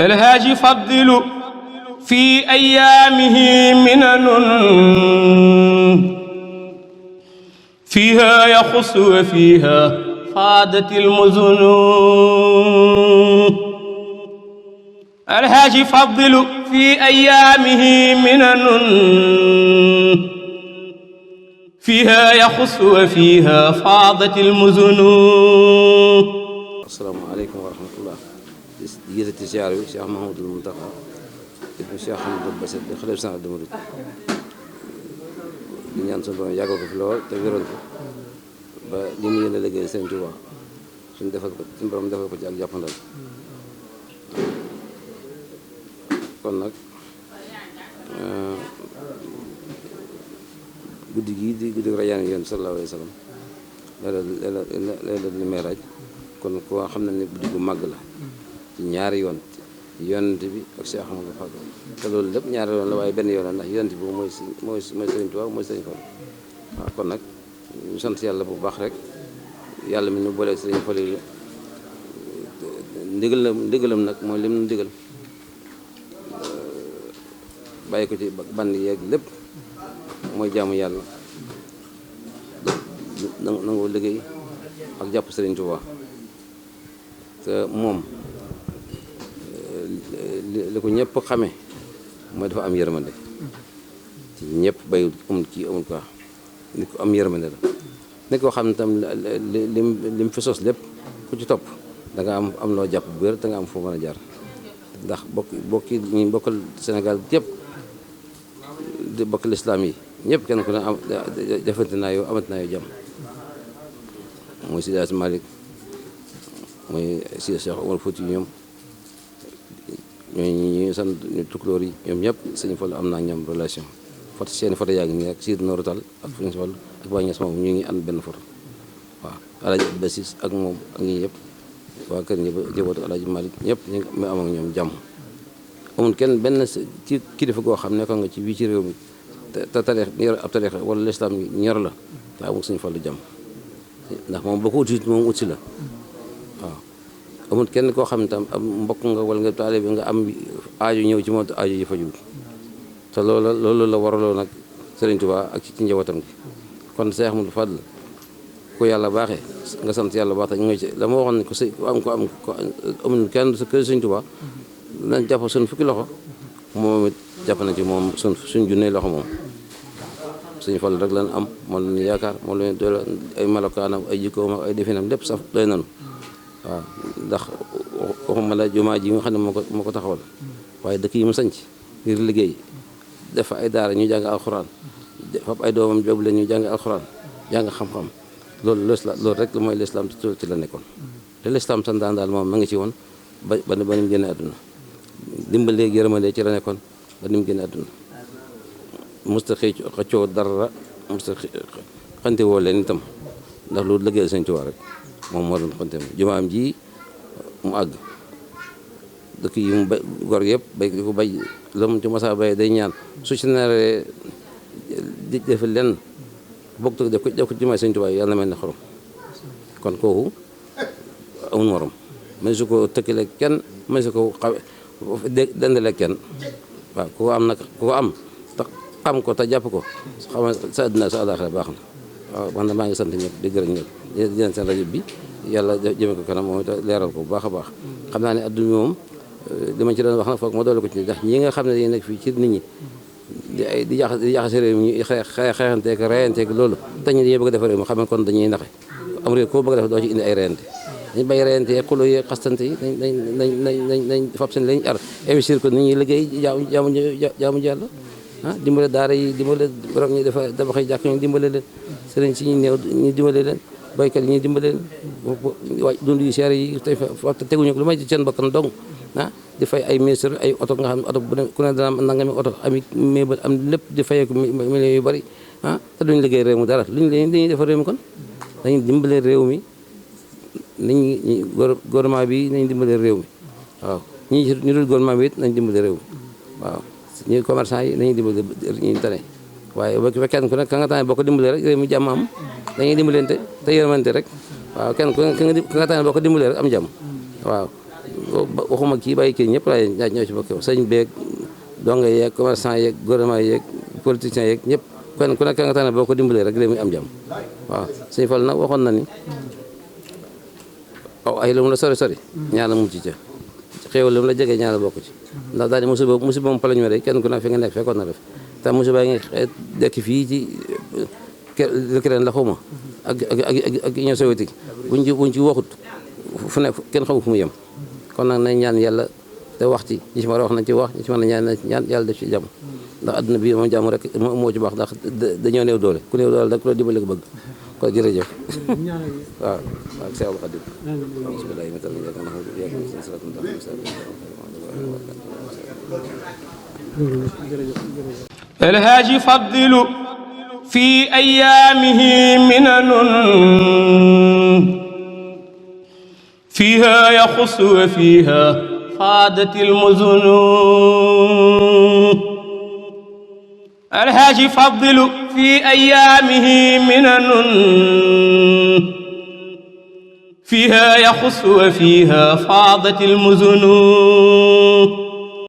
الهاج فضل في أيامه منن فيها يخص وفيها فادت المزن الهاج فضل في أيامه منن فيها يخص وفيها فاضت المزن. asalaamaaleykum wa rahmatullah. di jiite ci ziar bi Cheikh Mouhamadul Mountakha ibnu Cheikh Ahmadul Bassir di xalifa général des mourides di ñaan suñu borom yàggal ko fi lool te wéral ko ba li mu yéene liggéey Sëriñ Tuubaa suñu borom defal ko ci ak jàppandal. kon nag guddi gii di guddi Rayyaane Yonent sallallahu alayhi wa sallam laylatul mi'raaj kon koo xam ne guddi gu màgg la ci ñaari yoon yonent bi ak Cheikh Ahmadou Fadal te loolu lépp ñaari yoon la waaye benn yoon la ndax yonent bi mooy Sëriñ Tuubaa mooy Sëriñ Fallu. waaw kon nag ñu sant yàlla bu baax rek yàlla mi ñu boolee Sëriñ Fallu ndigalam nag mooy lim nu ndigal bàyyi ko ci band yeeg lépp mooy jaamu yàlla nangoo liggéey ak jàpp Sëriñ Tuubaa te moom li ko ñëpp xamee mooy dafa am yërmande ci ñëpp bayul amul kii amul quoi nit ko am yërmande la nit koo xam ne tam lim fi sos lépp ku ci topp da nga am loo jàpp bu wér da nga am foo mën a jaar ndax bokki ñi bokkal Sénégal yëpp di bokk lislaam yi ñëpp kenn ku ne am defante naa yow amante naa yow jàmm mooy Seydi Hadji Malick mooy Seydi Cheikh Omar Fouti ñoom ñooñu sant ñu tukulóor yi ñoom ñëpp Sëriñ Fallu am naa ñoom relation foto seeni foto yaa ngi nii ak Sidi Nourou Tall ak Sëriñ Fallu ak Baye Niass moom ñu ngi ànd benn foto waaw Alaaji Basis ak moom ak ñi yëpp waa kër njabootu Alaaji Malick ñëpp ñu ngi am ak ñoom jàmm amul kenn benn ci kilifa goo xam nekkoon nga ci wii ci réew mi te tarix yor ab tarix wala lislaam ñor la te amul Sëriñ Fallu jàmm ndax moom boo ko uti moom ut si la waaw amul kenn koo xam ne tam am mbokk nga wala nga taalibe nga am aaju ñëw ci moom te aaju yi fajul te loolu la waraloo nag Sëriñ Tuubaa ak ci njabootam gi kon Cheikh Ahmadou Fadal ku yàlla baaxee nga sant yàlla baax te ñu ngi ci la ma waxoon ne ko amul kenn sa kër Sëriñ Tuubaa nañ jàpp suñ fukki loxo moom it jàpp na ci moom suñ junnee loxo moom Sëriñ Fallu rek lan am moom lañu yaakaar moom lañu doy ay melokaanam ay jikkoom ak ay definam lépp saf doy nanu waaw ndax waxuma la jumaa ji nga xam ne moo ko taxawal waaye dëkk yi mu sanc ngir liggéey def ay daara ñu jàng alxuraan fab ay doomam jóg leen ñu jàng alxuraan jàng xam-xam loolu rek mooy lislaam ci la nekkoon te lislaam santaan daal moom ma ngi ci woon ba ni mu génne àdduna dimbalee yërmande ci la nekkoon ba ni mu génne àdduna musta xëccoo dara musta xante woo leen itam ndax loolu liggéeyal Sëriñ Tuubaa rek moom moo doon xante jumaam ji mu àgg dëkk yi mu bay gor yëpp bay ko bay la mu ci masa bay day ñaan su ci naree di def lenn bokk def ko jumaay Sëriñ Tuubaa yàlla na mel ne xorom kon kooku amul morom mais su ko tëkkale kenn mais su ko dendale kenn waaw ku ko am nag ku ko am te xam ko te jàpp ko xam sa àddina sa àllaaxira baax na waaw man maa ngi sant ñëpp di gërëm ñëpp di leen seen rajo bi yàlla jëme ko kanam moom it leeral ko bu baax a baax xam naa ne adduna moom li ma ci doon wax nag foog ma doole ko ci ndax ñi nga xam ne dañuy nekk fii ci nit ñi di jaxase réew mi ñu xeexanteeg reyanteeg loolu te ñu dañuy bëgg a defar réew mi xam ne kon dañuy naxe am réew koo bëgg a def doo ci indi ay reyante dañ bay reyante yeeg xuloo yeeg xastante yi nañ fab seen lañ ar investir ko nit ñi liggéey jaamu Yàlla dimbale daara yi dimbale borom ñi dafa tabaxay jàkk ñu dimbale leen sëriñ si ñu néew ñu dimbale leen baykat yi ñu dimbale leen waaj dund yu seer yi tey fa teguñu ko lu may ci seen bakkan dong di fay ay ministre ay oto nga xam ne oto bu ne ku ne dana am nangami oto ami mébal am lépp di fayee ko millions yu bari te duñ liggéey réew mi dara dañuy defar réew mi kon dañuy dimbale réew mi nañ gouvernement bi nañ dimbale réew mi waaw ñu dul gouvernement bi it nañ dimbale réew mi waaw ñu commerçant yi nañuy dimbale ñu tane waaye bu fekkee ku ne ka nga tane boo ko dimbalee rek réew mi jàmm am dañuy dimbalante te yërmante rek waaw kenn ka nga tane boo ko dimbalee rek am jàmm waaw waxuma kii bàyyi kii ñëpp laay ñoo ci bokk sëñ beeg donga yeeg commerçant yeeg gouvernement yeeg politiciens yeeg ñëpp kenn ku nekk nga tànn boo ko dimbalee rek réew mi am jàmm waaw sëñ Fall nag waxoon na ni aw ay lu mu la sori sori ñaana mucc ca xéewal lu mu la jegee ñaana bokk ci ndax daal di musiba moom palañu rek kenn ku nekk fi nga nekk fekkoon na def te musiba ngi dekk fii ci Ukraine la xawma ak Union soviétique buñ ci waxut fu ne kenn xamul fu mu yem kon nag nañ ñaan yàlla te wax ci ñi ci mën a wax nañ ci wax ñi ci mën a ñaan yàlla def ci jàmm ndax adduna bi moom jàmm rek moo ci baax ndax dañoo néew doole ku néew doole da ku la dimbale ko bëgg kon jërëjëf waaw ak Seexul Xadiim الهاج فضل في أيامه منن فيها يخص وفيها فادت المزن الهاج فضل في أيامه منن فيها يخص وفيها فاضت المزن